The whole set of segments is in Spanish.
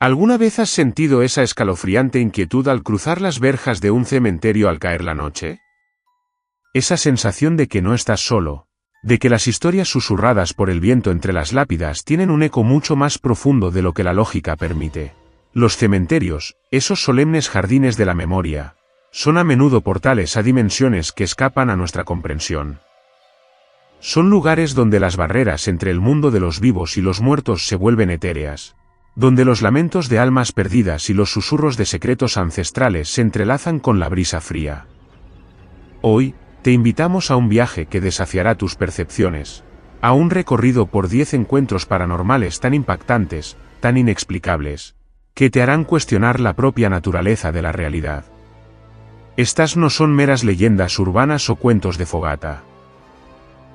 ¿Alguna vez has sentido esa escalofriante inquietud al cruzar las verjas de un cementerio al caer la noche? Esa sensación de que no estás solo, de que las historias susurradas por el viento entre las lápidas tienen un eco mucho más profundo de lo que la lógica permite. Los cementerios, esos solemnes jardines de la memoria, son a menudo portales a dimensiones que escapan a nuestra comprensión. Son lugares donde las barreras entre el mundo de los vivos y los muertos se vuelven etéreas, donde los lamentos de almas perdidas y los susurros de secretos ancestrales se entrelazan con la brisa fría. Hoy, te invitamos a un viaje que desafiará tus percepciones, a un recorrido por 10 encuentros paranormales tan impactantes, tan inexplicables, que te harán cuestionar la propia naturaleza de la realidad. Estas no son meras leyendas urbanas o cuentos de fogata.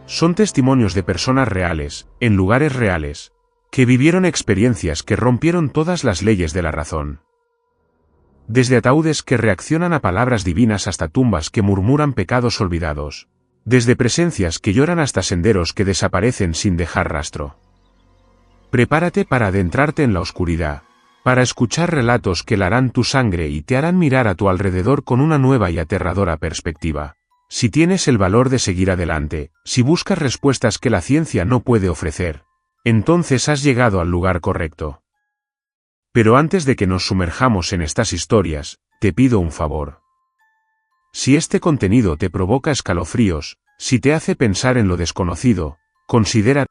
Son testimonios de personas reales, en lugares reales, que vivieron experiencias que rompieron todas las leyes de la razón. Desde ataúdes que reaccionan a palabras divinas hasta tumbas que murmuran pecados olvidados. Desde presencias que lloran hasta senderos que desaparecen sin dejar rastro. Prepárate para adentrarte en la oscuridad, para escuchar relatos que helarán tu sangre y te harán mirar a tu alrededor con una nueva y aterradora perspectiva. Si tienes el valor de seguir adelante, si buscas respuestas que la ciencia no puede ofrecer, entonces has llegado al lugar correcto. Pero antes de que nos sumerjamos en estas historias, te pido un favor. Si este contenido te provoca escalofríos, si te hace pensar en lo desconocido, considera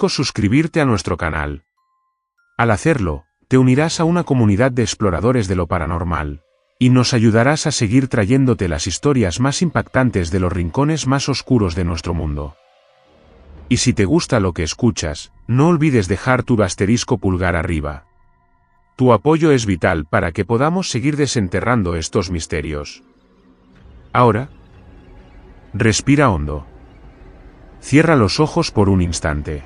suscribirte a nuestro canal. Al hacerlo, te unirás a una comunidad de exploradores de lo paranormal, y nos ayudarás a seguir trayéndote las historias más impactantes de los rincones más oscuros de nuestro mundo. Y si te gusta lo que escuchas, no olvides dejar tu pulgar arriba. Tu apoyo es vital para que podamos seguir desenterrando estos misterios. Ahora, respira hondo. Cierra los ojos por un instante.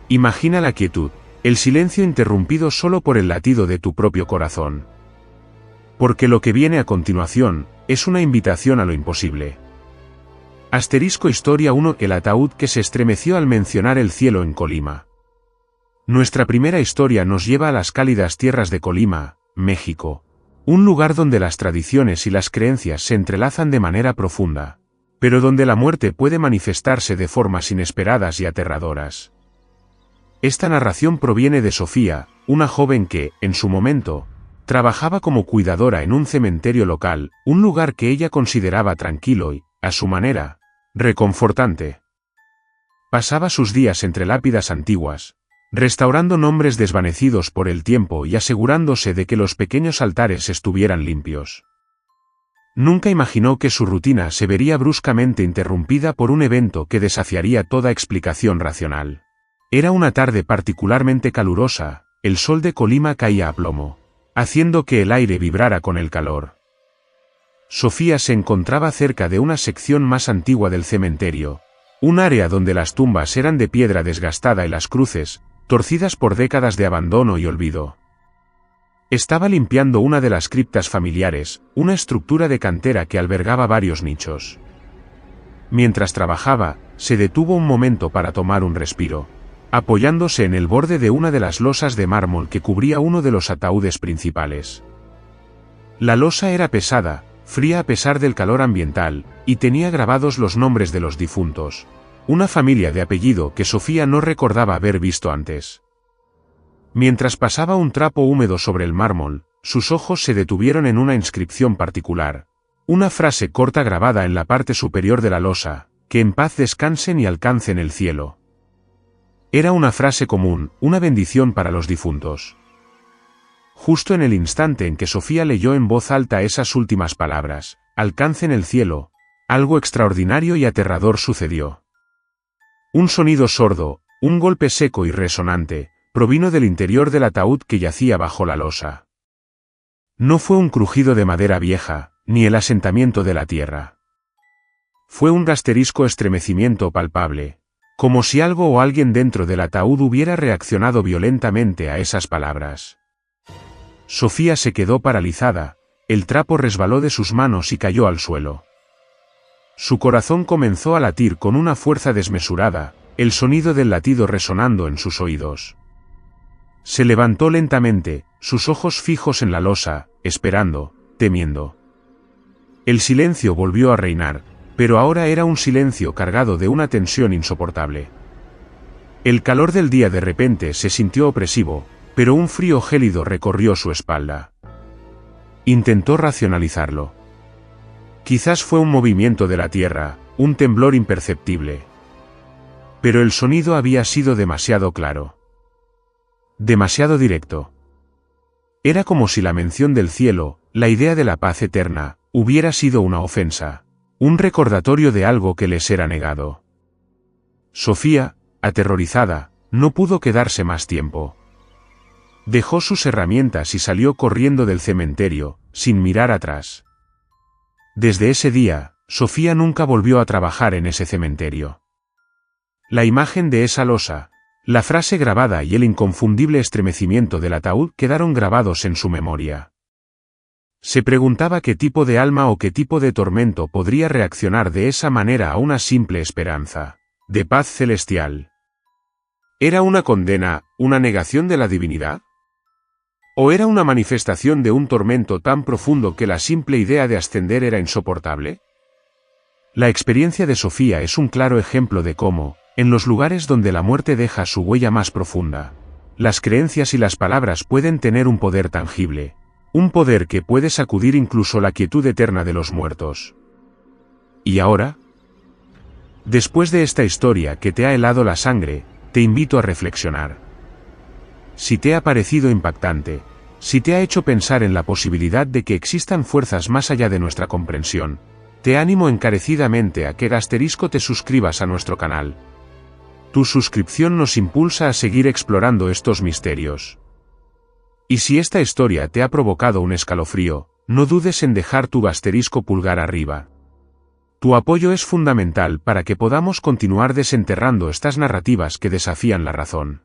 Imagina la quietud, el silencio interrumpido solo por el latido de tu propio corazón. Porque lo que viene a continuación, es una invitación a lo imposible. Historia 1. El ataúd que se estremeció al mencionar el cielo en Colima. Nuestra primera historia nos lleva a las cálidas tierras de Colima, México. Un lugar donde las tradiciones y las creencias se entrelazan de manera profunda, pero donde la muerte puede manifestarse de formas inesperadas y aterradoras. Esta narración proviene de Sofía, una joven que, en su momento, trabajaba como cuidadora en un cementerio local, un lugar que ella consideraba tranquilo y, a su manera, reconfortante. Pasaba sus días entre lápidas antiguas, restaurando nombres desvanecidos por el tiempo y asegurándose de que los pequeños altares estuvieran limpios. Nunca imaginó que su rutina se vería bruscamente interrumpida por un evento que desafiaría toda explicación racional. Era una tarde particularmente calurosa, el sol de Colima caía a plomo, haciendo que el aire vibrara con el calor. Sofía se encontraba cerca de una sección más antigua del cementerio, un área donde las tumbas eran de piedra desgastada y las cruces, torcidas por décadas de abandono y olvido. Estaba limpiando una de las criptas familiares, una estructura de cantera que albergaba varios nichos. Mientras trabajaba, se detuvo un momento para tomar un respiro, apoyándose en el borde de una de las losas de mármol que cubría uno de los ataúdes principales. La losa era pesada, fría a pesar del calor ambiental, y tenía grabados los nombres de los difuntos, una familia de apellido que Sofía no recordaba haber visto antes. Mientras pasaba un trapo húmedo sobre el mármol, sus ojos se detuvieron en una inscripción particular, una frase corta grabada en la parte superior de la losa: que en paz descansen y alcancen el cielo. Era una frase común, una bendición para los difuntos. Justo en el instante en que Sofía leyó en voz alta esas últimas palabras, alcancen el cielo, algo extraordinario y aterrador sucedió. Un sonido sordo, un golpe seco y resonante, provino del interior del ataúd que yacía bajo la losa. No fue un crujido de madera vieja, ni el asentamiento de la tierra. Fue un estremecimiento palpable, como si algo o alguien dentro del ataúd hubiera reaccionado violentamente a esas palabras. Sofía se quedó paralizada, el trapo resbaló de sus manos y cayó al suelo. Su corazón comenzó a latir con una fuerza desmesurada, el sonido del latido resonando en sus oídos. Se levantó lentamente, sus ojos fijos en la losa, esperando, temiendo. El silencio volvió a reinar, pero ahora era un silencio cargado de una tensión insoportable. El calor del día de repente se sintió opresivo, pero un frío gélido recorrió su espalda. Intentó racionalizarlo. Quizás fue un movimiento de la tierra, un temblor imperceptible. Pero el sonido había sido demasiado claro. Demasiado directo. Era como si la mención del cielo, la idea de la paz eterna, hubiera sido una ofensa, un recordatorio de algo que les era negado. Sofía, aterrorizada, no pudo quedarse más tiempo. Dejó sus herramientas y salió corriendo del cementerio, sin mirar atrás. Desde ese día, Sofía nunca volvió a trabajar en ese cementerio. La imagen de esa losa, la frase grabada y el inconfundible estremecimiento del ataúd quedaron grabados en su memoria. Se preguntaba qué tipo de alma o qué tipo de tormento podría reaccionar de esa manera a una simple esperanza de paz celestial. ¿Era una condena, una negación de la divinidad? ¿O era una manifestación de un tormento tan profundo que la simple idea de ascender era insoportable? La experiencia de Sofía es un claro ejemplo de cómo, en los lugares donde la muerte deja su huella más profunda, las creencias y las palabras pueden tener un poder tangible, un poder que puede sacudir incluso la quietud eterna de los muertos. ¿Y ahora? Después de esta historia que te ha helado la sangre, te invito a reflexionar. Si te ha parecido impactante, si te ha hecho pensar en la posibilidad de que existan fuerzas más allá de nuestra comprensión, te animo encarecidamente a que te suscribas a nuestro canal. Tu suscripción nos impulsa a seguir explorando estos misterios. Y si esta historia te ha provocado un escalofrío, no dudes en dejar tu pulgar arriba. Tu apoyo es fundamental para que podamos continuar desenterrando estas narrativas que desafían la razón.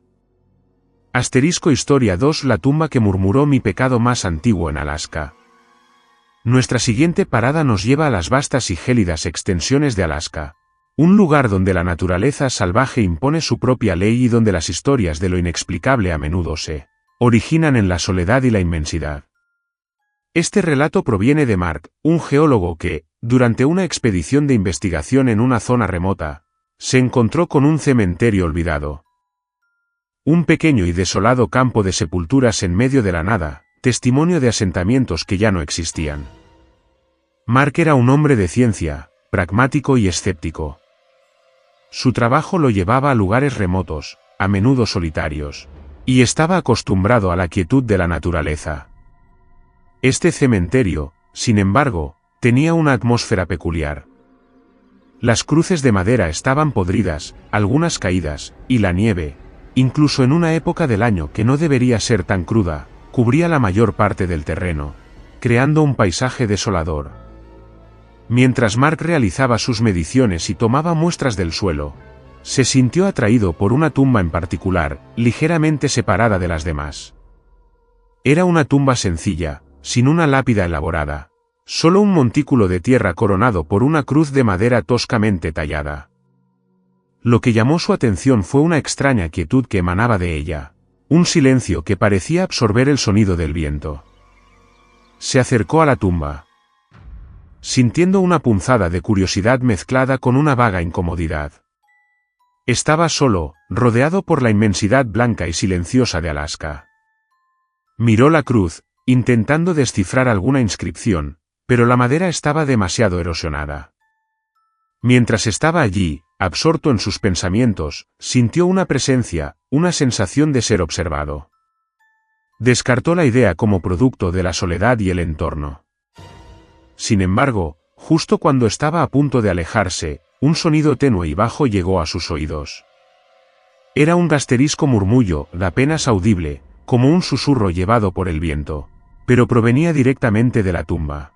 Historia 2: La tumba que murmuró, mi pecado más antiguo en Alaska. Nuestra siguiente parada nos lleva a las vastas y gélidas extensiones de Alaska. Un lugar donde la naturaleza salvaje impone su propia ley y donde las historias de lo inexplicable a menudo se originan en la soledad y la inmensidad. Este relato proviene de Mark, un geólogo que, durante una expedición de investigación en una zona remota, se encontró con un cementerio olvidado. Un pequeño y desolado campo de sepulturas en medio de la nada, testimonio de asentamientos que ya no existían. Mark era un hombre de ciencia, pragmático y escéptico. Su trabajo lo llevaba a lugares remotos, a menudo solitarios, y estaba acostumbrado a la quietud de la naturaleza. Este cementerio, sin embargo, tenía una atmósfera peculiar. Las cruces de madera estaban podridas, algunas caídas, y la nieve, incluso en una época del año que no debería ser tan cruda, cubría la mayor parte del terreno, creando un paisaje desolador. Mientras Mark realizaba sus mediciones y tomaba muestras del suelo, se sintió atraído por una tumba en particular, ligeramente separada de las demás. Era una tumba sencilla, sin una lápida elaborada, solo un montículo de tierra coronado por una cruz de madera toscamente tallada. Lo que llamó su atención fue una extraña quietud que emanaba de ella, un silencio que parecía absorber el sonido del viento. Se acercó a la tumba, sintiendo una punzada de curiosidad mezclada con una vaga incomodidad. Estaba solo, rodeado por la inmensidad blanca y silenciosa de Alaska. Miró la cruz, intentando descifrar alguna inscripción, pero la madera estaba demasiado erosionada. Mientras estaba allí, absorto en sus pensamientos, sintió una presencia, una sensación de ser observado. Descartó la idea como producto de la soledad y el entorno. Sin embargo, justo cuando estaba a punto de alejarse, un sonido tenue y bajo llegó a sus oídos. Era un murmullo, apenas audible, como un susurro llevado por el viento, pero provenía directamente de la tumba.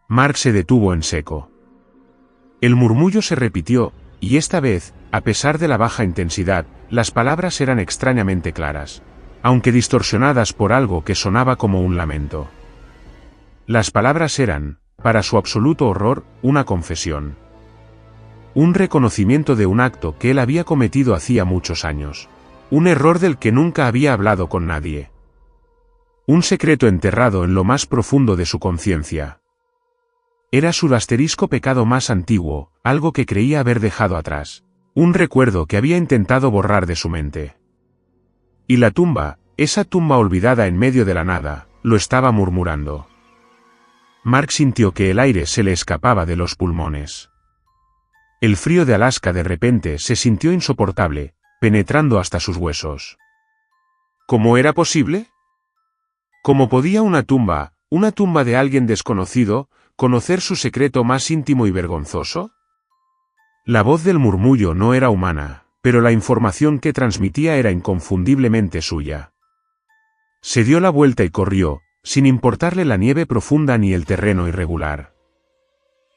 Mark se detuvo en seco. El murmullo se repitió, y esta vez, a pesar de la baja intensidad, las palabras eran extrañamente claras, aunque distorsionadas por algo que sonaba como un lamento. Las palabras eran, para su absoluto horror, una confesión. Un reconocimiento de un acto que él había cometido hacía muchos años. Un error del que nunca había hablado con nadie. Un secreto enterrado en lo más profundo de su conciencia. Era su pecado más antiguo, algo que creía haber dejado atrás. Un recuerdo que había intentado borrar de su mente. Y la tumba, esa tumba olvidada en medio de la nada, lo estaba murmurando. Mark sintió que el aire se le escapaba de los pulmones. El frío de Alaska de repente se sintió insoportable, penetrando hasta sus huesos. ¿Cómo era posible? ¿Cómo podía una tumba de alguien desconocido, conocer su secreto más íntimo y vergonzoso? La voz del murmullo no era humana, pero la información que transmitía era inconfundiblemente suya. Se dio la vuelta y corrió, sin importarle la nieve profunda ni el terreno irregular.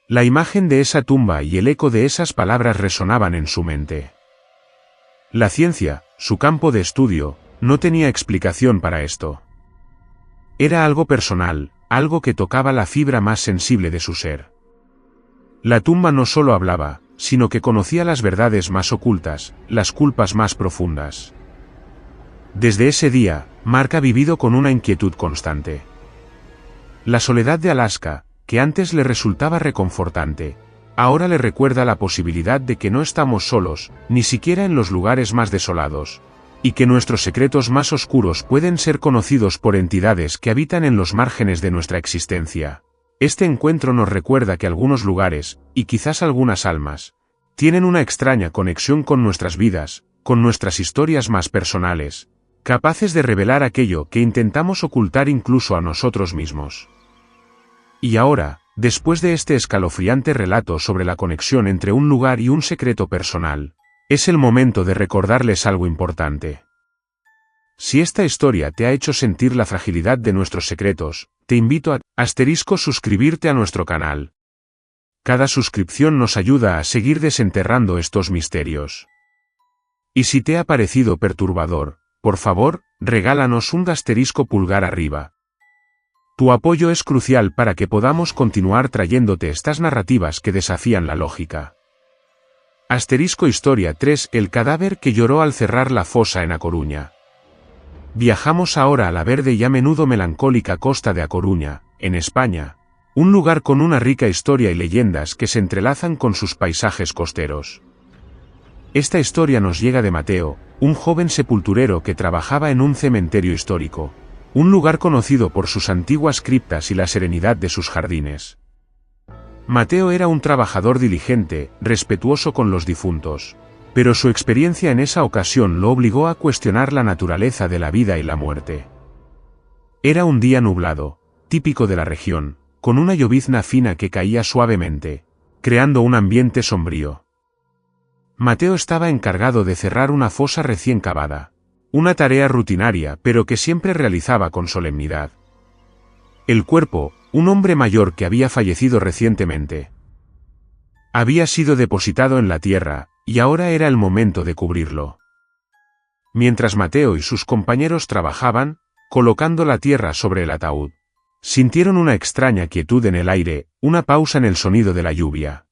La imagen de esa tumba y el eco de esas palabras resonaban en su mente. La ciencia, su campo de estudio, no tenía explicación para esto. Era algo personal, algo que tocaba la fibra más sensible de su ser. La tumba no solo hablaba, sino que conocía las verdades más ocultas, las culpas más profundas. Desde ese día, Mark ha vivido con una inquietud constante. La soledad de Alaska, que antes le resultaba reconfortante, ahora le recuerda la posibilidad de que no estamos solos, ni siquiera en los lugares más desolados, y que nuestros secretos más oscuros pueden ser conocidos por entidades que habitan en los márgenes de nuestra existencia. Este encuentro nos recuerda que algunos lugares, y quizás algunas almas, tienen una extraña conexión con nuestras vidas, con nuestras historias más personales, capaces de revelar aquello que intentamos ocultar incluso a nosotros mismos. Y ahora, después de este escalofriante relato sobre la conexión entre un lugar y un secreto personal, es el momento de recordarles algo importante. Si esta historia te ha hecho sentir la fragilidad de nuestros secretos, te invito a suscribirte a nuestro canal. Cada suscripción nos ayuda a seguir desenterrando estos misterios. Y si te ha parecido perturbador, por favor, regálanos un pulgar arriba. Tu apoyo es crucial para que podamos continuar trayéndote estas narrativas que desafían la lógica. Historia 3: El cadáver que lloró al cerrar la fosa en A Coruña. Viajamos ahora a la verde y a menudo melancólica costa de A Coruña, en España, un lugar con una rica historia y leyendas que se entrelazan con sus paisajes costeros. Esta historia nos llega de Mateo, un joven sepulturero que trabajaba en un cementerio histórico, un lugar conocido por sus antiguas criptas y la serenidad de sus jardines. Mateo era un trabajador diligente, respetuoso con los difuntos, pero su experiencia en esa ocasión lo obligó a cuestionar la naturaleza de la vida y la muerte. Era un día nublado, típico de la región, con una llovizna fina que caía suavemente, creando un ambiente sombrío. Mateo estaba encargado de cerrar una fosa recién cavada, una tarea rutinaria pero que siempre realizaba con solemnidad. El cuerpo, un hombre mayor que había fallecido recientemente, había sido depositado en la tierra, y ahora era el momento de cubrirlo. Mientras Mateo y sus compañeros trabajaban, colocando la tierra sobre el ataúd, sintieron una extraña quietud en el aire, una pausa en el sonido de la lluvia.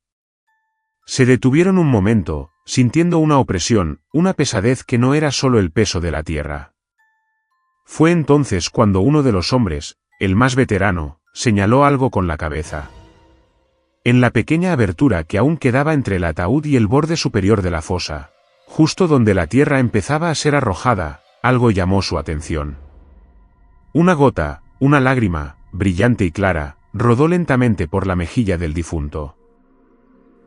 Se detuvieron un momento, sintiendo una opresión, una pesadez que no era solo el peso de la tierra. Fue entonces cuando uno de los hombres, el más veterano, señaló algo con la cabeza. En la pequeña abertura que aún quedaba entre el ataúd y el borde superior de la fosa, justo donde la tierra empezaba a ser arrojada, algo llamó su atención. Una gota, una lágrima, brillante y clara, rodó lentamente por la mejilla del difunto.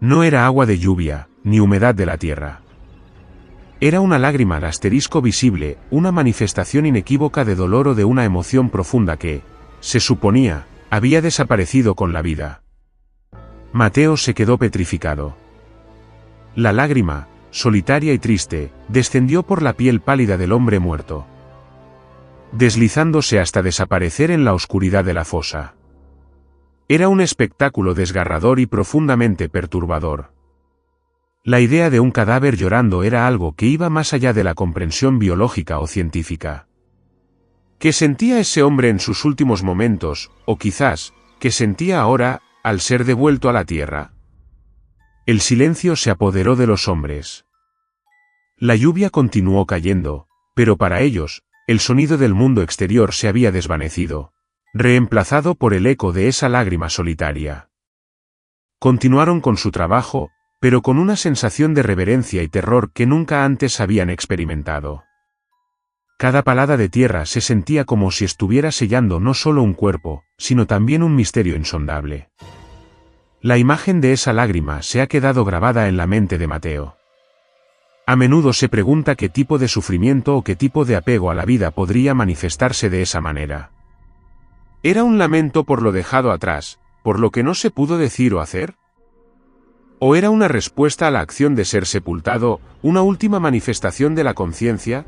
No era agua de lluvia, ni humedad de la tierra. Era una lágrima visible, una manifestación inequívoca de dolor o de una emoción profunda que, se suponía, había desaparecido con la vida. Mateo se quedó petrificado. La lágrima, solitaria y triste, descendió por la piel pálida del hombre muerto, deslizándose hasta desaparecer en la oscuridad de la fosa. Era un espectáculo desgarrador y profundamente perturbador. La idea de un cadáver llorando era algo que iba más allá de la comprensión biológica o científica. ¿Qué sentía ese hombre en sus últimos momentos, o quizás, qué sentía ahora, al ser devuelto a la tierra? El silencio se apoderó de los hombres. La lluvia continuó cayendo, Pero para ellos, el sonido del mundo exterior se había desvanecido, reemplazado por el eco de esa lágrima solitaria. Continuaron con su trabajo, pero con una sensación de reverencia y terror que nunca antes habían experimentado. Cada palada de tierra se sentía como si estuviera sellando no solo un cuerpo, sino también un misterio insondable. La imagen de esa lágrima se ha quedado grabada en la mente de Mateo. A menudo se pregunta qué tipo de sufrimiento o qué tipo de apego a la vida podría manifestarse de esa manera. ¿Era un lamento por lo dejado atrás, por lo que no se pudo decir o hacer? ¿O era una respuesta a la acción de ser sepultado, una última manifestación de la conciencia?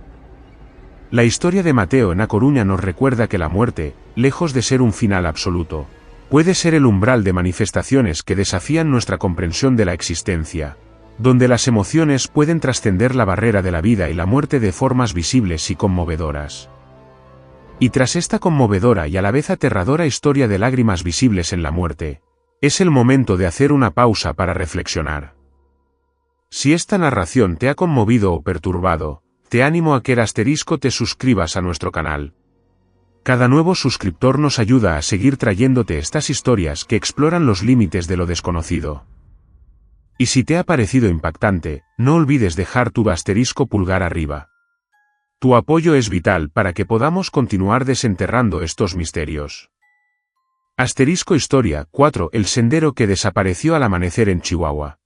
La historia de Mateo en A Coruña nos recuerda que la muerte, lejos de ser un final absoluto, puede ser el umbral de manifestaciones que desafían nuestra comprensión de la existencia, donde las emociones pueden trascender la barrera de la vida y la muerte de formas visibles y conmovedoras. Y tras esta conmovedora y a la vez aterradora historia de lágrimas visibles en la muerte, es el momento de hacer una pausa para reflexionar. Si esta narración te ha conmovido o perturbado, te animo a que te suscribas a nuestro canal. Cada nuevo suscriptor nos ayuda a seguir trayéndote estas historias que exploran los límites de lo desconocido. Y si te ha parecido impactante, no olvides dejar tu pulgar arriba. Tu apoyo es vital para que podamos continuar desenterrando estos misterios. Historia 4. El sendero que desapareció al amanecer en Chihuahua.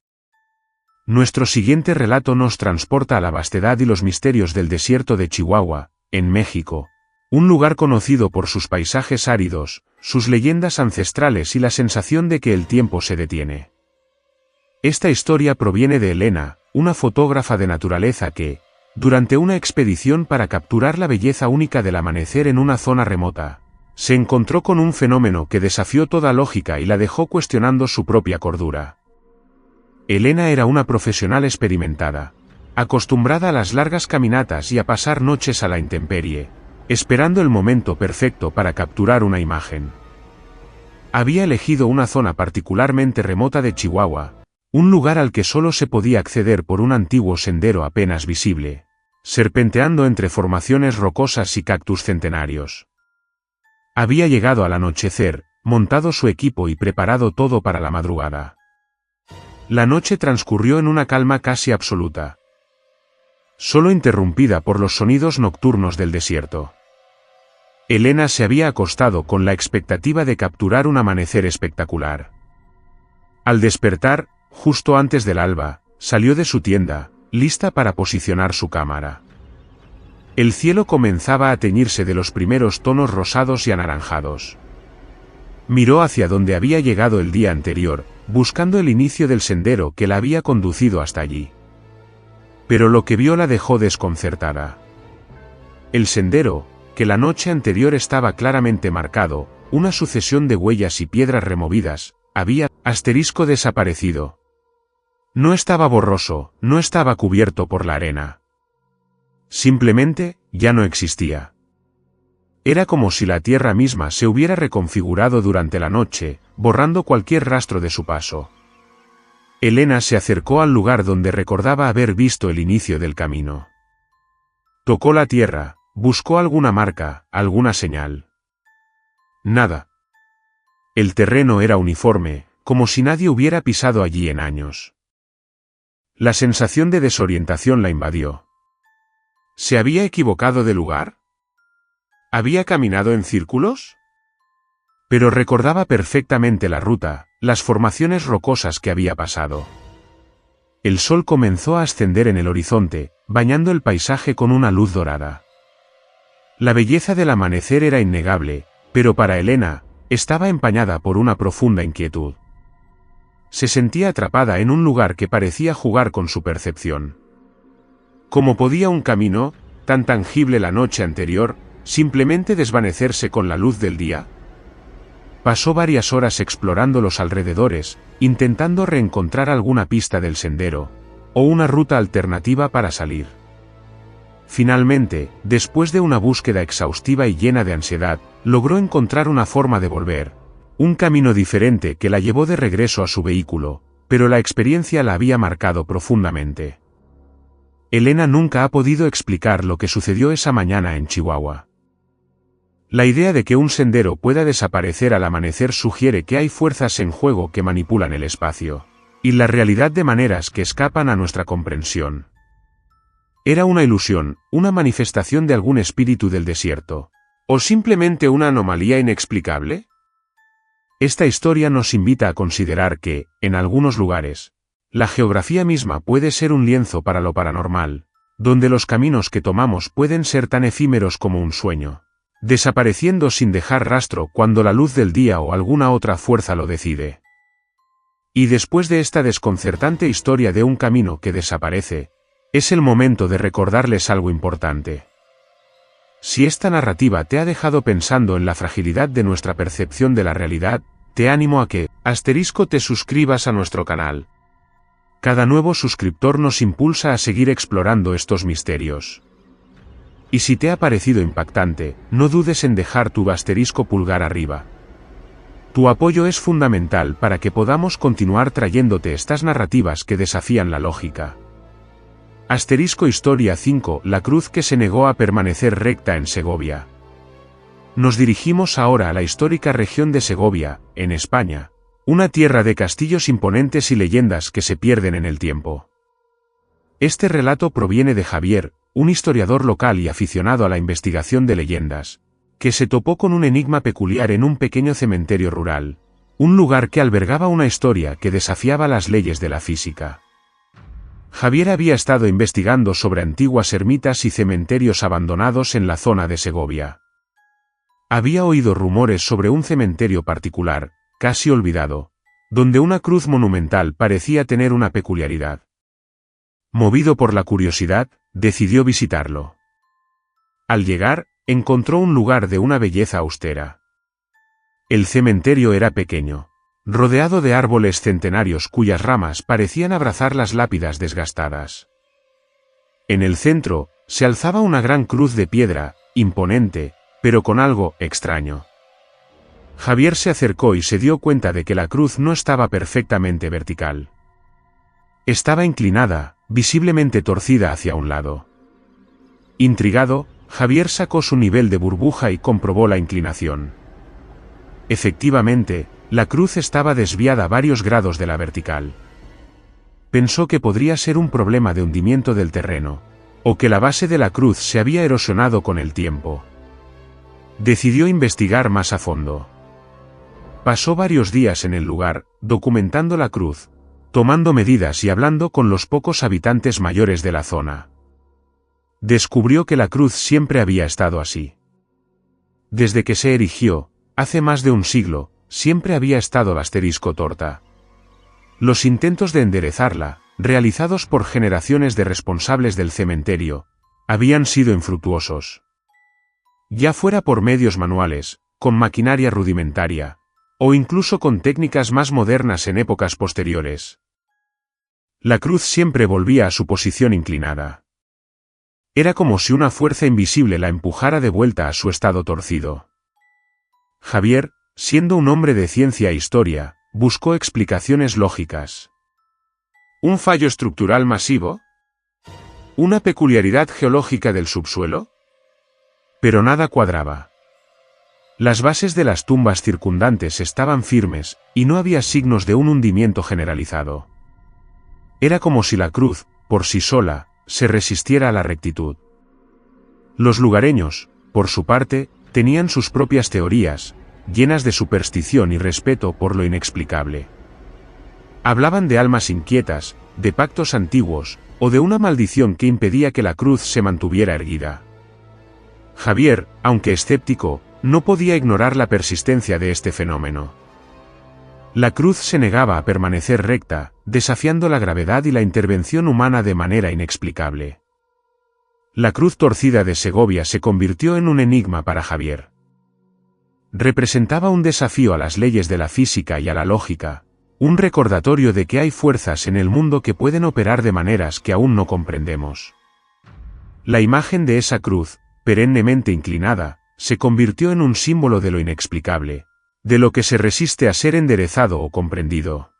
Nuestro siguiente relato nos transporta a la vastedad y los misterios del desierto de Chihuahua, en México, un lugar conocido por sus paisajes áridos, sus leyendas ancestrales y la sensación de que el tiempo se detiene. Esta historia proviene de Elena, una fotógrafa de naturaleza que, durante una expedición para capturar la belleza única del amanecer en una zona remota, se encontró con un fenómeno que desafió toda lógica y la dejó cuestionando su propia cordura. Elena era una profesional experimentada, acostumbrada a las largas caminatas y a pasar noches a la intemperie, esperando el momento perfecto para capturar una imagen. Había elegido una zona particularmente remota de Chihuahua, un lugar al que solo se podía acceder por un antiguo sendero apenas visible, serpenteando entre formaciones rocosas y cactus centenarios. Había llegado al anochecer, montado su equipo y preparado todo para la madrugada. La noche transcurrió en una calma casi absoluta, solo interrumpida por los sonidos nocturnos del desierto. Elena se había acostado con la expectativa de capturar un amanecer espectacular. Al despertar, justo antes del alba, salió de su tienda, lista para posicionar su cámara. El cielo comenzaba a teñirse de los primeros tonos rosados y anaranjados. Miró hacia donde había llegado el día anterior, buscando el inicio del sendero que la había conducido hasta allí. Pero lo que vio la dejó desconcertada. El sendero, que la noche anterior estaba claramente marcado, una sucesión de huellas y piedras removidas, había desaparecido. No estaba borroso, no estaba cubierto por la arena. Simplemente, ya no existía. Era como si la tierra misma se hubiera reconfigurado durante la noche, borrando cualquier rastro de su paso. Elena se acercó al lugar donde recordaba haber visto el inicio del camino. Tocó la tierra, buscó alguna marca, alguna señal. Nada. El terreno era uniforme, como si nadie hubiera pisado allí en años. La sensación de desorientación la invadió. ¿Se había equivocado de lugar? ¿Había caminado en círculos? Pero recordaba perfectamente la ruta, las formaciones rocosas que había pasado. El sol comenzó a ascender en el horizonte, bañando el paisaje con una luz dorada. La belleza del amanecer era innegable, pero para Elena, estaba empañada por una profunda inquietud. Se sentía atrapada en un lugar que parecía jugar con su percepción. ¿Cómo podía un camino, tan tangible la noche anterior, simplemente desvanecerse con la luz del día? Pasó varias horas explorando los alrededores, intentando reencontrar alguna pista del sendero, o una ruta alternativa para salir. Finalmente, después de una búsqueda exhaustiva y llena de ansiedad, logró encontrar una forma de volver, un camino diferente que la llevó de regreso a su vehículo, pero la experiencia la había marcado profundamente. Elena nunca ha podido explicar lo que sucedió esa mañana en Chihuahua. La idea de que un sendero pueda desaparecer al amanecer sugiere que hay fuerzas en juego que manipulan el espacio y la realidad de maneras que escapan a nuestra comprensión. ¿Era una ilusión, una manifestación de algún espíritu del desierto, o simplemente una anomalía inexplicable? Esta historia nos invita a considerar que, en algunos lugares, la geografía misma puede ser un lienzo para lo paranormal, donde los caminos que tomamos pueden ser tan efímeros como un sueño, desapareciendo sin dejar rastro cuando la luz del día o alguna otra fuerza lo decide. Y después de esta desconcertante historia de un camino que desaparece, es el momento de recordarles algo importante. Si esta narrativa te ha dejado pensando en la fragilidad de nuestra percepción de la realidad, te animo a que, te suscribas a nuestro canal. Cada nuevo suscriptor nos impulsa a seguir explorando estos misterios. Y si te ha parecido impactante, no dudes en dejar tu pulgar arriba. Tu apoyo es fundamental para que podamos continuar trayéndote estas narrativas que desafían la lógica. Historia 5: La cruz que se negó a permanecer recta en Segovia. Nos dirigimos ahora a la histórica región de Segovia, en España, una tierra de castillos imponentes y leyendas que se pierden en el tiempo. Este relato proviene de Javier, un historiador local y aficionado a la investigación de leyendas, que se topó con un enigma peculiar en un pequeño cementerio rural, un lugar que albergaba una historia que desafiaba las leyes de la física. Javier había estado investigando sobre antiguas ermitas y cementerios abandonados en la zona de Segovia. Había oído rumores sobre un cementerio particular, casi olvidado, donde una cruz monumental parecía tener una peculiaridad. Movido por la curiosidad, decidió visitarlo. Al llegar, encontró un lugar de una belleza austera. El cementerio era pequeño, rodeado de árboles centenarios cuyas ramas parecían abrazar las lápidas desgastadas. En el centro, se alzaba una gran cruz de piedra, imponente, pero con algo extraño. Javier se acercó y se dio cuenta de que la cruz no estaba perfectamente vertical. Estaba inclinada, visiblemente torcida hacia un lado. Intrigado, Javier sacó su nivel de burbuja y comprobó la inclinación. Efectivamente, la cruz estaba desviada varios grados de la vertical. Pensó que podría ser un problema de hundimiento del terreno, o que la base de la cruz se había erosionado con el tiempo. Decidió investigar más a fondo. Pasó varios días en el lugar, documentando la cruz, tomando medidas y hablando con los pocos habitantes mayores de la zona. Descubrió que la cruz siempre había estado así. Desde que se erigió, hace más de un siglo, siempre había estado torta. Los intentos de enderezarla, realizados por generaciones de responsables del cementerio, habían sido infructuosos. Ya fuera por medios manuales, con maquinaria rudimentaria, o incluso con técnicas más modernas en épocas posteriores. La cruz siempre volvía a su posición inclinada. Era como si una fuerza invisible la empujara de vuelta a su estado torcido. Javier, siendo un hombre de ciencia e historia, buscó explicaciones lógicas. ¿Un fallo estructural masivo? ¿Una peculiaridad geológica del subsuelo? Pero nada cuadraba. Las bases de las tumbas circundantes estaban firmes, y no había signos de un hundimiento generalizado. Era como si la cruz, por sí sola, se resistiera a la rectitud. Los lugareños, por su parte, tenían sus propias teorías, llenas de superstición y respeto por lo inexplicable. Hablaban de almas inquietas, de pactos antiguos, o de una maldición que impedía que la cruz se mantuviera erguida. Javier, aunque escéptico, no podía ignorar la persistencia de este fenómeno. La cruz se negaba a permanecer recta, desafiando la gravedad y la intervención humana de manera inexplicable. La cruz torcida de Segovia se convirtió en un enigma para Javier. Representaba un desafío a las leyes de la física y a la lógica, un recordatorio de que hay fuerzas en el mundo que pueden operar de maneras que aún no comprendemos. La imagen de esa cruz, perennemente inclinada, se convirtió en un símbolo de lo inexplicable, de lo que se resiste a ser enderezado o comprendido.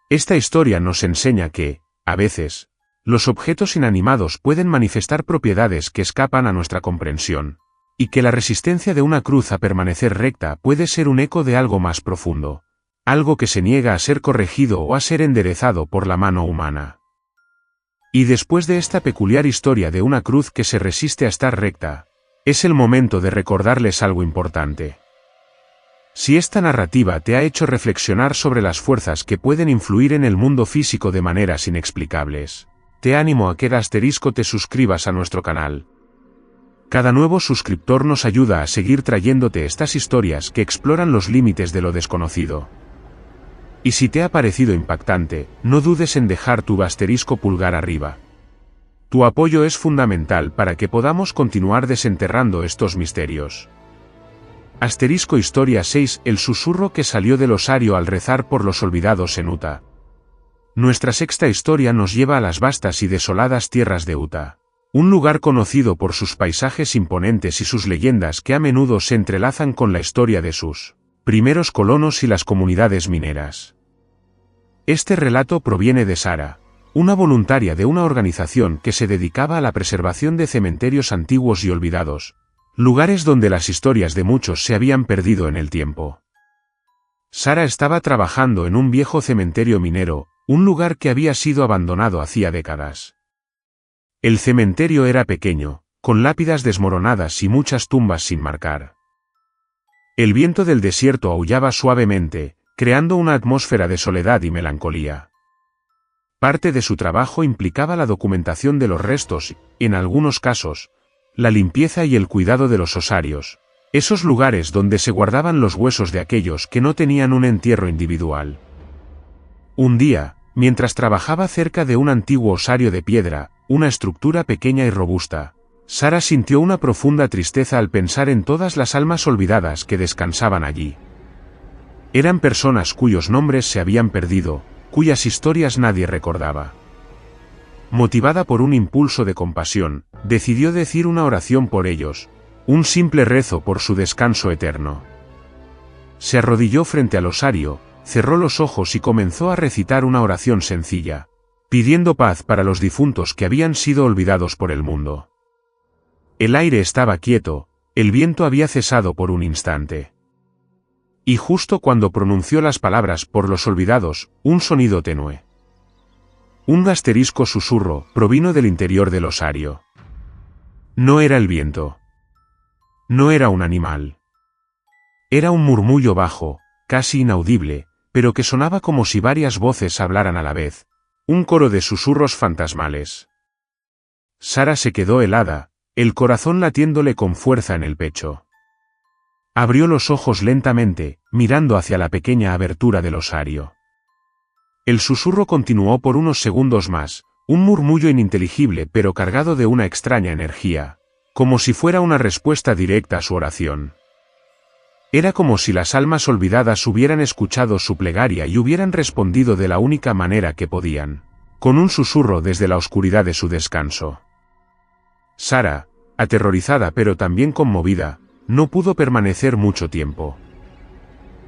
Esta historia nos enseña que, a veces, los objetos inanimados pueden manifestar propiedades que escapan a nuestra comprensión, y que la resistencia de una cruz a permanecer recta puede ser un eco de algo más profundo, algo que se niega a ser corregido o a ser enderezado por la mano humana. Y después de esta peculiar historia de una cruz que se resiste a estar recta, es el momento de recordarles algo importante. Si esta narrativa te ha hecho reflexionar sobre las fuerzas que pueden influir en el mundo físico de maneras inexplicables, te animo a que te suscribas a nuestro canal. Cada nuevo suscriptor nos ayuda a seguir trayéndote estas historias que exploran los límites de lo desconocido. Y si te ha parecido impactante, no dudes en dejar tu pulgar arriba. Tu apoyo es fundamental para que podamos continuar desenterrando estos misterios. Historia 6: El susurro que salió del osario al rezar por los olvidados en Utah. Nuestra sexta historia nos lleva a las vastas y desoladas tierras de Utah, un lugar conocido por sus paisajes imponentes y sus leyendas que a menudo se entrelazan con la historia de sus primeros colonos y las comunidades mineras. Este relato proviene de Sara, una voluntaria de una organización que se dedicaba a la preservación de cementerios antiguos y olvidados, lugares donde las historias de muchos se habían perdido en el tiempo. Sara estaba trabajando en un viejo cementerio minero, un lugar que había sido abandonado hacía décadas. El cementerio era pequeño, con lápidas desmoronadas y muchas tumbas sin marcar. El viento del desierto aullaba suavemente, creando una atmósfera de soledad y melancolía. Parte de su trabajo implicaba la documentación de los restos y, en algunos casos, la limpieza y el cuidado de los osarios, esos lugares donde se guardaban los huesos de aquellos que no tenían un entierro individual. Un día, mientras trabajaba cerca de un antiguo osario de piedra, una estructura pequeña y robusta, Sara sintió una profunda tristeza al pensar en todas las almas olvidadas que descansaban allí. Eran personas cuyos nombres se habían perdido, cuyas historias nadie recordaba. Motivada por un impulso de compasión, decidió decir una oración por ellos, un simple rezo por su descanso eterno. Se arrodilló frente al osario, cerró los ojos y comenzó a recitar una oración sencilla, pidiendo paz para los difuntos que habían sido olvidados por el mundo. El aire estaba quieto, el viento había cesado por un instante. Y justo cuando pronunció las palabras por los olvidados, un sonido tenue. Un susurro provino del interior del osario. No era el viento. No era un animal. Era un murmullo bajo, casi inaudible, pero que sonaba como si varias voces hablaran a la vez, un coro de susurros fantasmales. Sara se quedó helada, el corazón latiéndole con fuerza en el pecho. Abrió los ojos lentamente, mirando hacia la pequeña abertura del osario. El susurro continuó por unos segundos más, un murmullo ininteligible pero cargado de una extraña energía, como si fuera una respuesta directa a su oración. Era como si las almas olvidadas hubieran escuchado su plegaria y hubieran respondido de la única manera que podían, con un susurro desde la oscuridad de su descanso. Sara, aterrorizada pero también conmovida, no pudo permanecer mucho tiempo.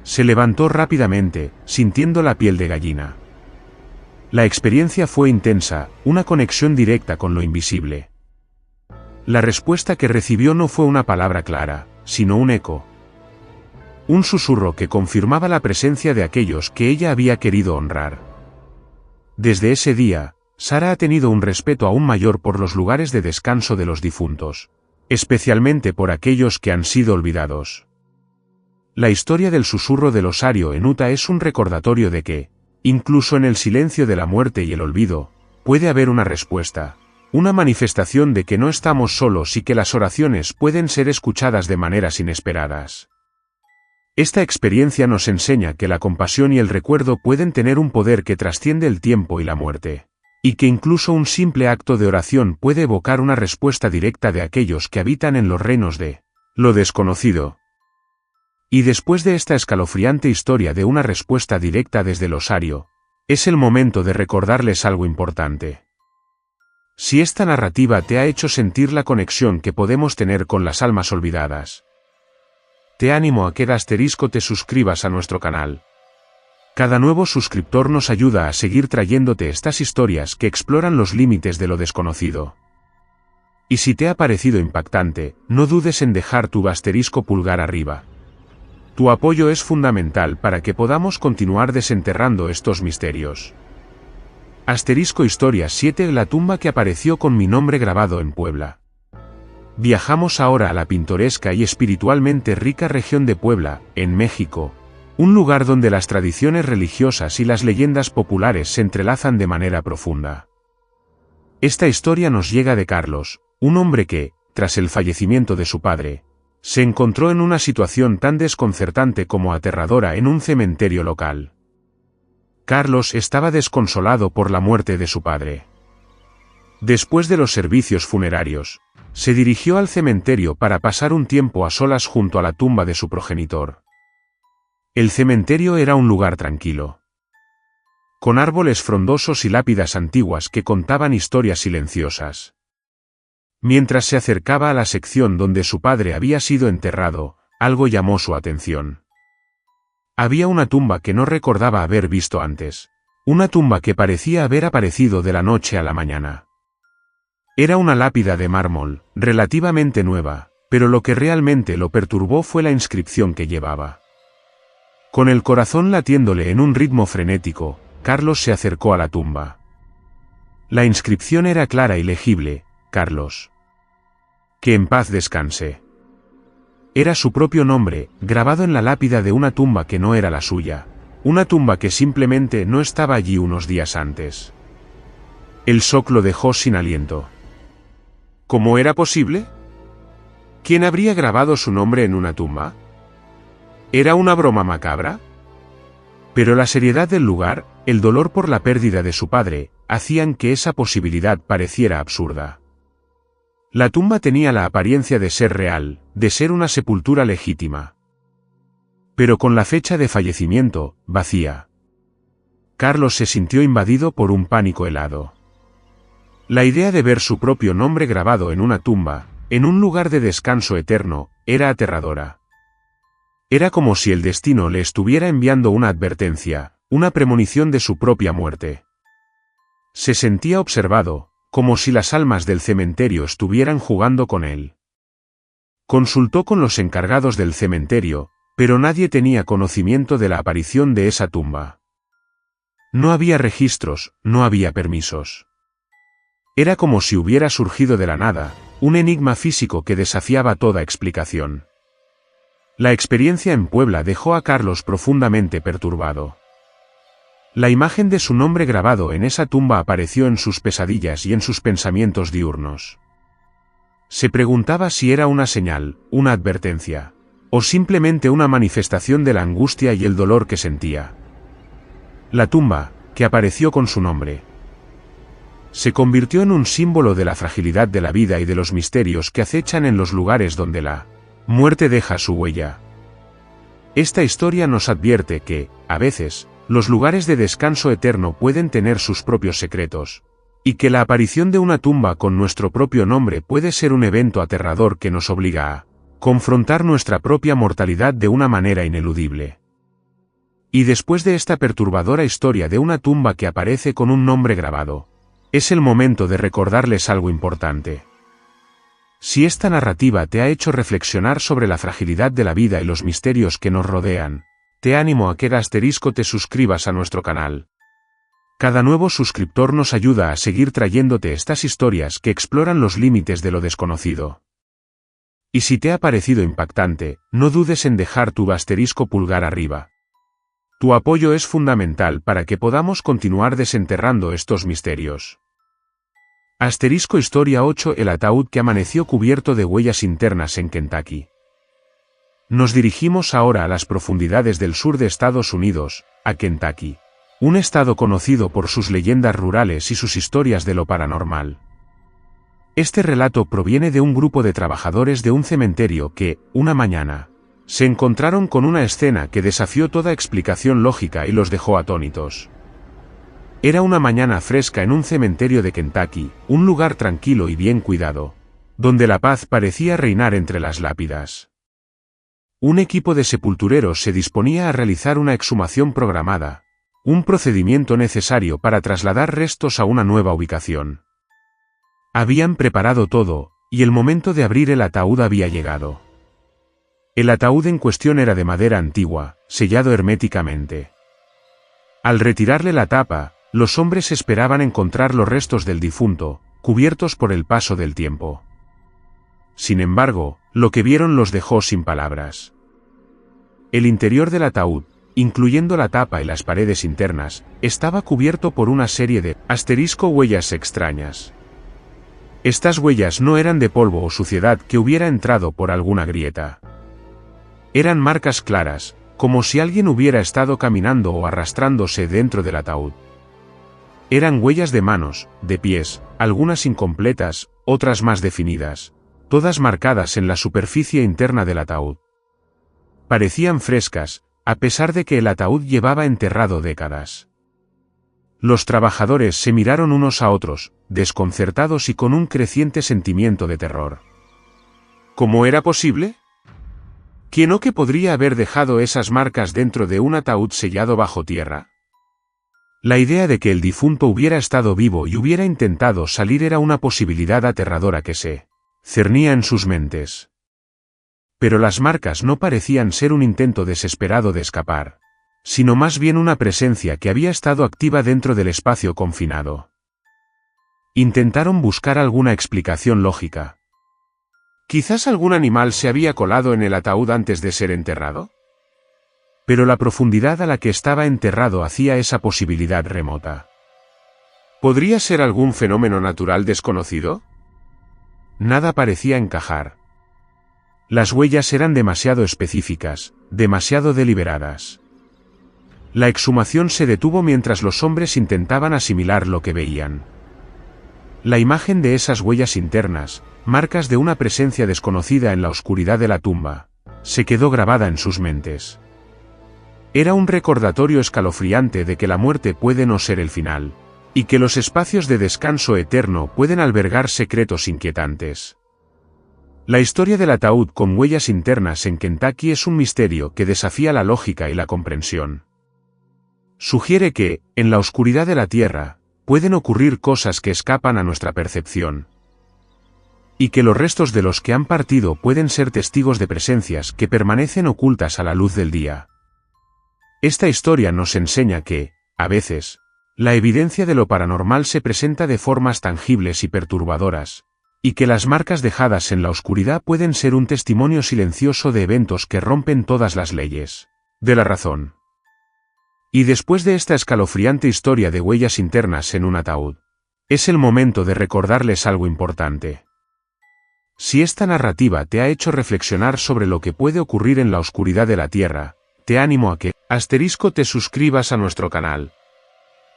Se levantó rápidamente, sintiendo la piel de gallina. La experiencia fue intensa, una conexión directa con lo invisible. La respuesta que recibió no fue una palabra clara, sino un eco. Un susurro que confirmaba la presencia de aquellos que ella había querido honrar. Desde ese día, Sara ha tenido un respeto aún mayor por los lugares de descanso de los difuntos, especialmente por aquellos que han sido olvidados. La historia del susurro del osario en Utah es un recordatorio de que, incluso en el silencio de la muerte y el olvido, puede haber una respuesta, una manifestación de que no estamos solos y que las oraciones pueden ser escuchadas de maneras inesperadas. Esta experiencia nos enseña que la compasión y el recuerdo pueden tener un poder que trasciende el tiempo y la muerte, y que incluso un simple acto de oración puede evocar una respuesta directa de aquellos que habitan en los reinos de lo desconocido. Y después de esta escalofriante historia de una respuesta directa desde el osario, es el momento de recordarles algo importante. Si esta narrativa te ha hecho sentir la conexión que podemos tener con las almas olvidadas, te animo a que te suscribas a nuestro canal. Cada nuevo suscriptor nos ayuda a seguir trayéndote estas historias que exploran los límites de lo desconocido. Y si te ha parecido impactante, no dudes en dejar tu *pulgar arriba. Tu apoyo es fundamental para que podamos continuar desenterrando estos misterios. Historia 7 La tumba que apareció con mi nombre grabado en Puebla. Viajamos ahora a la pintoresca y espiritualmente rica región de Puebla, en México. Un lugar donde las tradiciones religiosas y las leyendas populares se entrelazan de manera profunda. Esta historia nos llega de Carlos, un hombre que, tras el fallecimiento de su padre, se encontró en una situación tan desconcertante como aterradora en un cementerio local. Carlos estaba desconsolado por la muerte de su padre. Después de los servicios funerarios, se dirigió al cementerio para pasar un tiempo a solas junto a la tumba de su progenitor. El cementerio era un lugar tranquilo, con árboles frondosos y lápidas antiguas que contaban historias silenciosas. Mientras se acercaba a la sección donde su padre había sido enterrado, algo llamó su atención. Había una tumba que no recordaba haber visto antes, una tumba que parecía haber aparecido de la noche a la mañana. Era una lápida de mármol, relativamente nueva, pero lo que realmente lo perturbó fue la inscripción que llevaba. Con el corazón latiéndole en un ritmo frenético, Carlos se acercó a la tumba. La inscripción era clara y legible: Carlos. Que en paz descanse. Era su propio nombre, grabado en la lápida de una tumba que no era la suya, una tumba que simplemente no estaba allí unos días antes. El shock lo dejó sin aliento. ¿Cómo era posible? ¿Quién habría grabado su nombre en una tumba? ¿Era una broma macabra? Pero la seriedad del lugar, el dolor por la pérdida de su padre, hacían que esa posibilidad pareciera absurda. La tumba tenía la apariencia de ser real, de ser una sepultura legítima. Pero con la fecha de fallecimiento, vacía. Carlos se sintió invadido por un pánico helado. La idea de ver su propio nombre grabado en una tumba, en un lugar de descanso eterno, era aterradora. Era como si el destino le estuviera enviando una advertencia, una premonición de su propia muerte. Se sentía observado, como si las almas del cementerio estuvieran jugando con él. Consultó con los encargados del cementerio, pero nadie tenía conocimiento de la aparición de esa tumba. No había registros, no había permisos. Era como si hubiera surgido de la nada, un enigma físico que desafiaba toda explicación. La experiencia en Puebla dejó a Carlos profundamente perturbado. La imagen de su nombre grabado en esa tumba apareció en sus pesadillas y en sus pensamientos diurnos. Se preguntaba si era una señal, una advertencia, o simplemente una manifestación de la angustia y el dolor que sentía. La tumba, que apareció con su nombre, se convirtió en un símbolo de la fragilidad de la vida y de los misterios que acechan en los lugares donde la muerte deja su huella. Esta historia nos advierte que, a veces, los lugares de descanso eterno pueden tener sus propios secretos, y que la aparición de una tumba con nuestro propio nombre puede ser un evento aterrador que nos obliga a confrontar nuestra propia mortalidad de una manera ineludible. Y después de esta perturbadora historia de una tumba que aparece con un nombre grabado, es el momento de recordarles algo importante. Si esta narrativa te ha hecho reflexionar sobre la fragilidad de la vida y los misterios que nos rodean, te animo a que te suscribas a nuestro canal. Cada nuevo suscriptor nos ayuda a seguir trayéndote estas historias que exploran los límites de lo desconocido. Y si te ha parecido impactante, no dudes en dejar tu *pulgar arriba. Tu apoyo es fundamental para que podamos continuar desenterrando estos misterios. Historia 8 El ataúd que amaneció cubierto de huellas internas en Kentucky. Nos dirigimos ahora a las profundidades del sur de Estados Unidos, a Kentucky, un estado conocido por sus leyendas rurales y sus historias de lo paranormal. Este relato proviene de un grupo de trabajadores de un cementerio que, una mañana, se encontraron con una escena que desafió toda explicación lógica y los dejó atónitos. Era una mañana fresca en un cementerio de Kentucky, un lugar tranquilo y bien cuidado, donde la paz parecía reinar entre las lápidas. Un equipo de sepultureros se disponía a realizar una exhumación programada, un procedimiento necesario para trasladar restos a una nueva ubicación. Habían preparado todo, y el momento de abrir el ataúd había llegado. El ataúd en cuestión era de madera antigua, sellado herméticamente. Al retirarle la tapa, los hombres esperaban encontrar los restos del difunto, cubiertos por el paso del tiempo. Sin embargo, lo que vieron los dejó sin palabras. El interior del ataúd, incluyendo la tapa y las paredes internas, estaba cubierto por una serie de huellas extrañas. Estas huellas no eran de polvo o suciedad que hubiera entrado por alguna grieta. Eran marcas claras, como si alguien hubiera estado caminando o arrastrándose dentro del ataúd. Eran huellas de manos, de pies, algunas incompletas, otras más definidas, todas marcadas en la superficie interna del ataúd. Parecían frescas, a pesar de que el ataúd llevaba enterrado décadas. Los trabajadores se miraron unos a otros, desconcertados y con un creciente sentimiento de terror. ¿Cómo era posible? ¿Quién o qué podría haber dejado esas marcas dentro de un ataúd sellado bajo tierra? La idea de que el difunto hubiera estado vivo y hubiera intentado salir era una posibilidad aterradora que se cernía en sus mentes. Pero las marcas no parecían ser un intento desesperado de escapar, sino más bien una presencia que había estado activa dentro del espacio confinado. Intentaron buscar alguna explicación lógica. ¿Quizás algún animal se había colado en el ataúd antes de ser enterrado? Pero la profundidad a la que estaba enterrado hacía esa posibilidad remota. ¿Podría ser algún fenómeno natural desconocido? Nada parecía encajar. Las huellas eran demasiado específicas, demasiado deliberadas. La exhumación se detuvo mientras los hombres intentaban asimilar lo que veían. La imagen de esas huellas internas, marcas de una presencia desconocida en la oscuridad de la tumba, se quedó grabada en sus mentes. Era un recordatorio escalofriante de que la muerte puede no ser el final, y que los espacios de descanso eterno pueden albergar secretos inquietantes. La historia del ataúd con huellas internas en Kentucky es un misterio que desafía la lógica y la comprensión. Sugiere que, en la oscuridad de la tierra, pueden ocurrir cosas que escapan a nuestra percepción. Y que los restos de los que han partido pueden ser testigos de presencias que permanecen ocultas a la luz del día. Esta historia nos enseña que, a veces, la evidencia de lo paranormal se presenta de formas tangibles y perturbadoras, y que las marcas dejadas en la oscuridad pueden ser un testimonio silencioso de eventos que rompen todas las leyes de la razón. Y después de esta escalofriante historia de huellas internas en un ataúd, es el momento de recordarles algo importante. Si esta narrativa te ha hecho reflexionar sobre lo que puede ocurrir en la oscuridad de la tierra, te animo a que te suscribas a nuestro canal.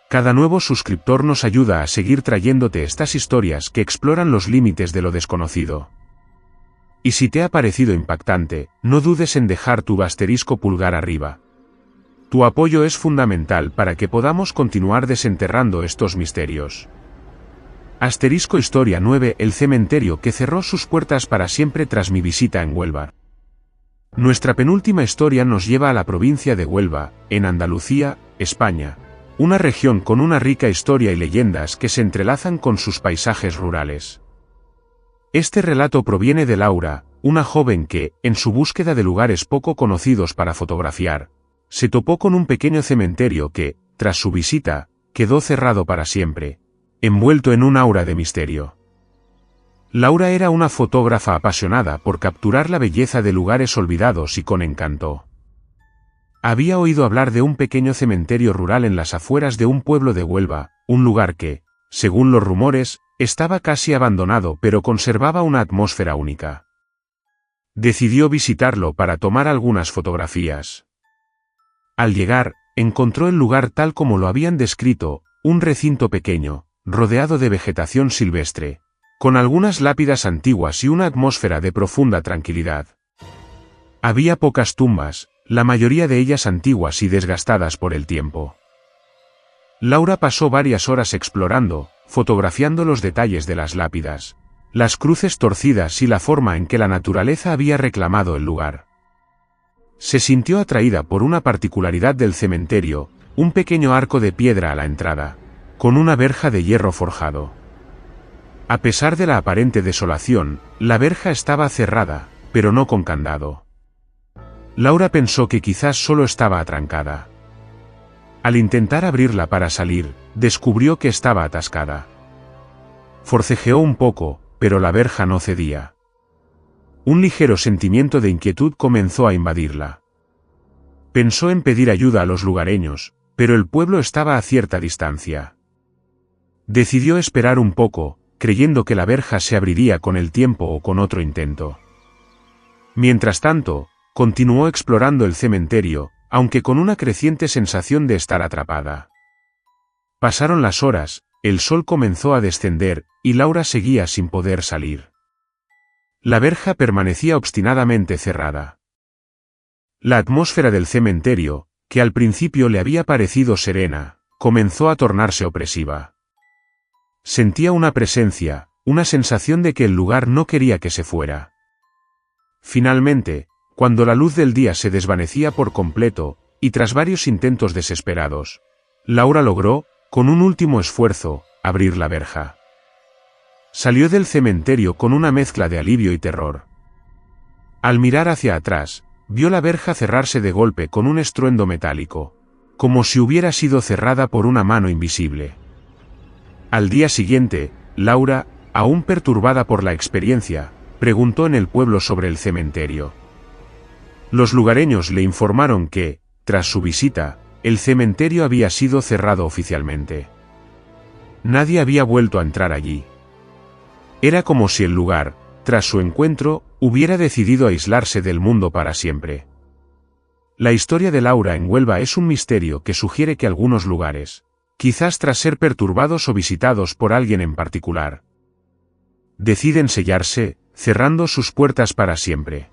Cada nuevo suscriptor nos ayuda a seguir trayéndote estas historias que exploran los límites de lo desconocido. Y si te ha parecido impactante, no dudes en dejar tu pulgar arriba. Tu apoyo es fundamental para que podamos continuar desenterrando estos misterios. Historia 9: el cementerio que cerró sus puertas para siempre tras mi visita en Huelva. Nuestra penúltima historia nos lleva a la provincia de Huelva, en Andalucía, España, una región con una rica historia y leyendas que se entrelazan con sus paisajes rurales. Este relato proviene de Laura, una joven que, en su búsqueda de lugares poco conocidos para fotografiar, se topó con un pequeño cementerio que, tras su visita, quedó cerrado para siempre, envuelto en un aura de misterio. Laura era una fotógrafa apasionada por capturar la belleza de lugares olvidados y con encanto. Había oído hablar de un pequeño cementerio rural en las afueras de un pueblo de Huelva, un lugar que, según los rumores, estaba casi abandonado pero conservaba una atmósfera única. Decidió visitarlo para tomar algunas fotografías. Al llegar, encontró el lugar tal como lo habían descrito, un recinto pequeño, rodeado de vegetación silvestre, con algunas lápidas antiguas y una atmósfera de profunda tranquilidad. Había pocas tumbas, la mayoría de ellas antiguas y desgastadas por el tiempo. Laura pasó varias horas explorando, fotografiando los detalles de las lápidas, las cruces torcidas y la forma en que la naturaleza había reclamado el lugar. Se sintió atraída por una particularidad del cementerio, un pequeño arco de piedra a la entrada, con una verja de hierro forjado. A pesar de la aparente desolación, la verja estaba cerrada, pero no con candado. Laura pensó que quizás solo estaba atrancada. Al intentar abrirla para salir, descubrió que estaba atascada. Forcejeó un poco, pero la verja no cedía. Un ligero sentimiento de inquietud comenzó a invadirla. Pensó en pedir ayuda a los lugareños, pero el pueblo estaba a cierta distancia. Decidió esperar un poco, creyendo que la verja se abriría con el tiempo o con otro intento. Mientras tanto, continuó explorando el cementerio, aunque con una creciente sensación de estar atrapada. Pasaron las horas, el sol comenzó a descender, y Laura seguía sin poder salir. La verja permanecía obstinadamente cerrada. La atmósfera del cementerio, que al principio le había parecido serena, comenzó a tornarse opresiva. Sentía una presencia, una sensación de que el lugar no quería que se fuera. Finalmente, cuando la luz del día se desvanecía por completo, y tras varios intentos desesperados, Laura logró, con un último esfuerzo, abrir la verja. Salió del cementerio con una mezcla de alivio y terror. Al mirar hacia atrás, vio la verja cerrarse de golpe con un estruendo metálico, como si hubiera sido cerrada por una mano invisible. Al día siguiente, Laura, aún perturbada por la experiencia, preguntó en el pueblo sobre el cementerio. Los lugareños le informaron que, tras su visita, el cementerio había sido cerrado oficialmente. Nadie había vuelto a entrar allí. Era como si el lugar, tras su encuentro, hubiera decidido aislarse del mundo para siempre. La historia de Laura en Huelva es un misterio que sugiere que algunos lugares, quizás tras ser perturbados o visitados por alguien en particular, deciden sellarse, cerrando sus puertas para siempre.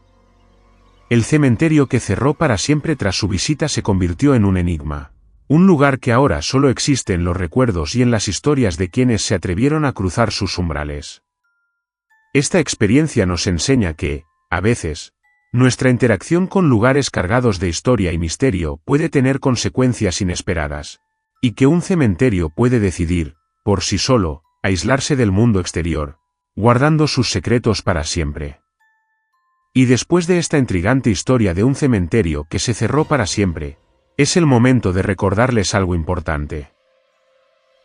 El cementerio que cerró para siempre tras su visita se convirtió en un enigma, un lugar que ahora solo existe en los recuerdos y en las historias de quienes se atrevieron a cruzar sus umbrales. Esta experiencia nos enseña que, a veces, nuestra interacción con lugares cargados de historia y misterio puede tener consecuencias inesperadas, y que un cementerio puede decidir, por sí solo, aislarse del mundo exterior, guardando sus secretos para siempre. Y después de esta intrigante historia de un cementerio que se cerró para siempre, es el momento de recordarles algo importante.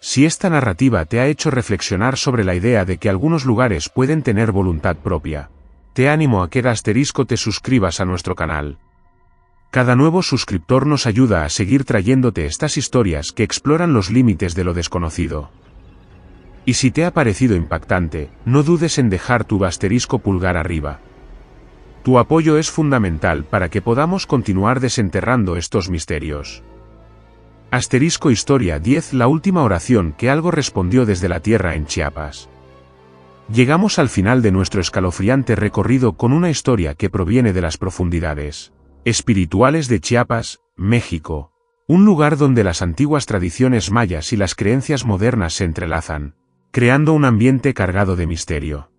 Si esta narrativa te ha hecho reflexionar sobre la idea de que algunos lugares pueden tener voluntad propia, te animo a que te suscribas a nuestro canal. Cada nuevo suscriptor nos ayuda a seguir trayéndote estas historias que exploran los límites de lo desconocido. Y si te ha parecido impactante, no dudes en dejar tu pulgar arriba. Tu apoyo es fundamental para que podamos continuar desenterrando estos misterios. Historia 10 La última oración que algo respondió desde la tierra en Chiapas. Llegamos al final de nuestro escalofriante recorrido con una historia que proviene de las profundidades espirituales de Chiapas, México, un lugar donde las antiguas tradiciones mayas y las creencias modernas se entrelazan, creando un ambiente cargado de misterio.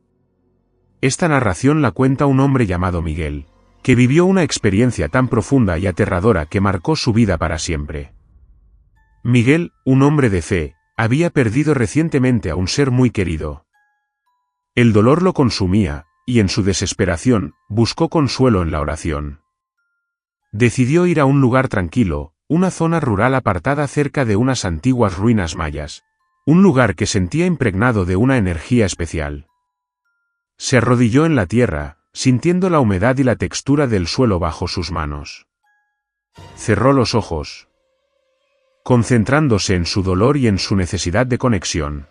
Esta narración la cuenta un hombre llamado Miguel, que vivió una experiencia tan profunda y aterradora que marcó su vida para siempre. Miguel, un hombre de fe, había perdido recientemente a un ser muy querido. El dolor lo consumía, y en su desesperación, buscó consuelo en la oración. Decidió ir a un lugar tranquilo, una zona rural apartada cerca de unas antiguas ruinas mayas, un lugar que sentía impregnado de una energía especial. Se arrodilló en la tierra, sintiendo la humedad y la textura del suelo bajo sus manos. Cerró los ojos, concentrándose en su dolor y en su necesidad de conexión.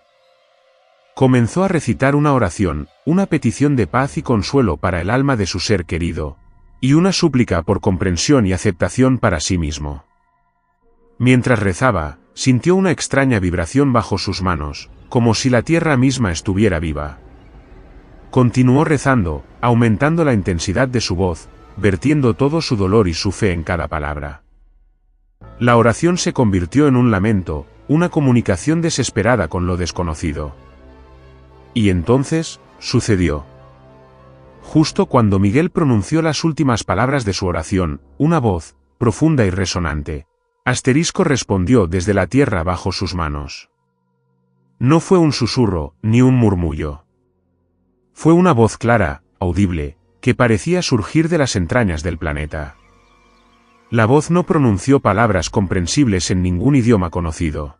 Comenzó a recitar una oración, una petición de paz y consuelo para el alma de su ser querido, y una súplica por comprensión y aceptación para sí mismo. Mientras rezaba, sintió una extraña vibración bajo sus manos, como si la tierra misma estuviera viva. Continuó rezando, aumentando la intensidad de su voz, vertiendo todo su dolor y su fe en cada palabra. La oración se convirtió en un lamento, una comunicación desesperada con lo desconocido. Y entonces, sucedió. Justo cuando Miguel pronunció las últimas palabras de su oración, una voz, profunda y resonante, asterisco respondió desde la tierra bajo sus manos. No fue un susurro, ni un murmullo. Fue una voz clara, audible, que parecía surgir de las entrañas del planeta. La voz no pronunció palabras comprensibles en ningún idioma conocido.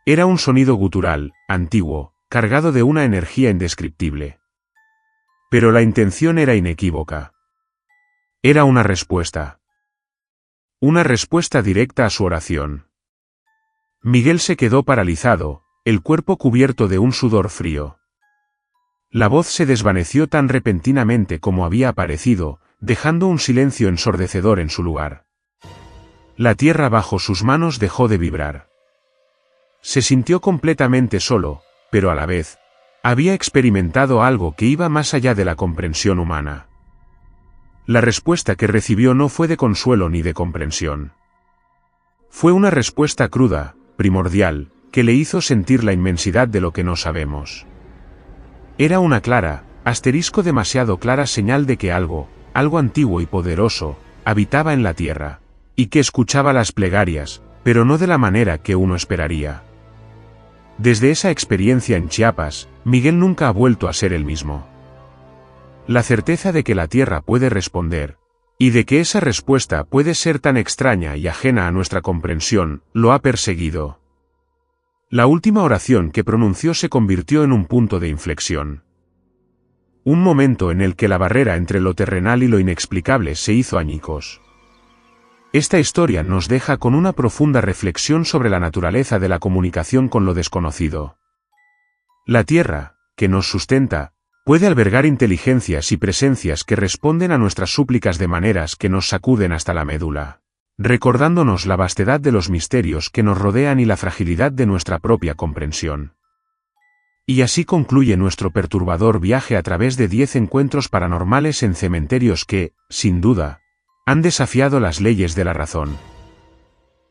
Era un sonido gutural, antiguo, cargado de una energía indescriptible. Pero la intención era inequívoca. Era una respuesta. Una respuesta directa a su oración. Miguel se quedó paralizado, el cuerpo cubierto de un sudor frío. La voz se desvaneció tan repentinamente como había aparecido, dejando un silencio ensordecedor en su lugar. La tierra bajo sus manos dejó de vibrar. Se sintió completamente solo, pero a la vez, había experimentado algo que iba más allá de la comprensión humana. La respuesta que recibió no fue de consuelo ni de comprensión. Fue una respuesta cruda, primordial, que le hizo sentir la inmensidad de lo que no sabemos. Era una clara, demasiado clara señal de que algo antiguo y poderoso, habitaba en la tierra, y que escuchaba las plegarias, pero no de la manera que uno esperaría. Desde esa experiencia en Chiapas, Miguel nunca ha vuelto a ser el mismo. La certeza de que la tierra puede responder, y de que esa respuesta puede ser tan extraña y ajena a nuestra comprensión, lo ha perseguido. La última oración que pronunció se convirtió en un punto de inflexión. Un momento en el que la barrera entre lo terrenal y lo inexplicable se hizo añicos. Esta historia nos deja con una profunda reflexión sobre la naturaleza de la comunicación con lo desconocido. La tierra, que nos sustenta, puede albergar inteligencias y presencias que responden a nuestras súplicas de maneras que nos sacuden hasta la médula, recordándonos la vastedad de los misterios que nos rodean y la fragilidad de nuestra propia comprensión. Y así concluye nuestro perturbador viaje a través de 10 encuentros paranormales en cementerios que, sin duda, han desafiado las leyes de la razón.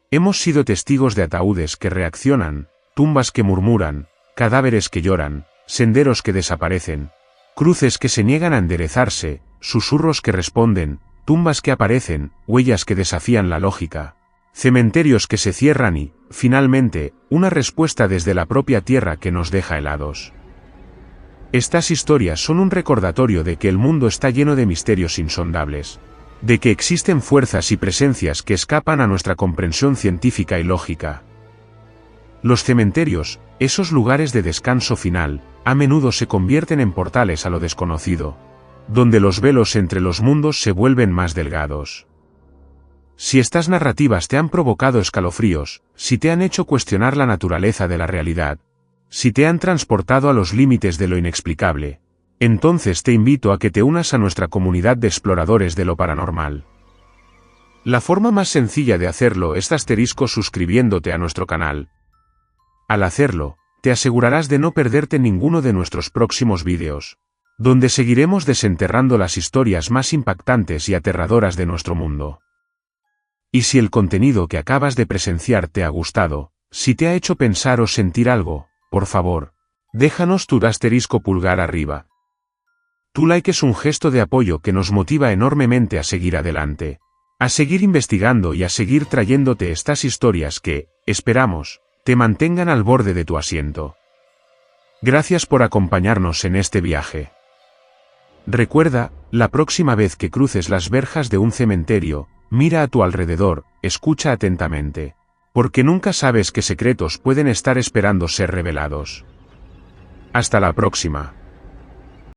Hemos sido testigos de ataúdes que reaccionan, tumbas que murmuran, cadáveres que lloran, senderos que desaparecen, cruces que se niegan a enderezarse, susurros que responden, tumbas que aparecen, huellas que desafían la lógica, cementerios que se cierran y, finalmente, una respuesta desde la propia tierra que nos deja helados. Estas historias son un recordatorio de que el mundo está lleno de misterios insondables, de que existen fuerzas y presencias que escapan a nuestra comprensión científica y lógica. Los cementerios, esos lugares de descanso final, a menudo se convierten en portales a lo desconocido, donde los velos entre los mundos se vuelven más delgados. Si estas narrativas te han provocado escalofríos, si te han hecho cuestionar la naturaleza de la realidad, si te han transportado a los límites de lo inexplicable, entonces te invito a que te unas a nuestra comunidad de exploradores de lo paranormal. La forma más sencilla de hacerlo es suscribiéndote a nuestro canal. Al hacerlo, te asegurarás de no perderte ninguno de nuestros próximos vídeos, donde seguiremos desenterrando las historias más impactantes y aterradoras de nuestro mundo. Y si el contenido que acabas de presenciar te ha gustado, si te ha hecho pensar o sentir algo, por favor, déjanos tu pulgar arriba. Tu like es un gesto de apoyo que nos motiva enormemente a seguir adelante, a seguir investigando y a seguir trayéndote estas historias que, esperamos, te mantengan al borde de tu asiento. Gracias por acompañarnos en este viaje. Recuerda, la próxima vez que cruces las verjas de un cementerio, mira a tu alrededor, escucha atentamente, porque nunca sabes qué secretos pueden estar esperando ser revelados. Hasta la próxima.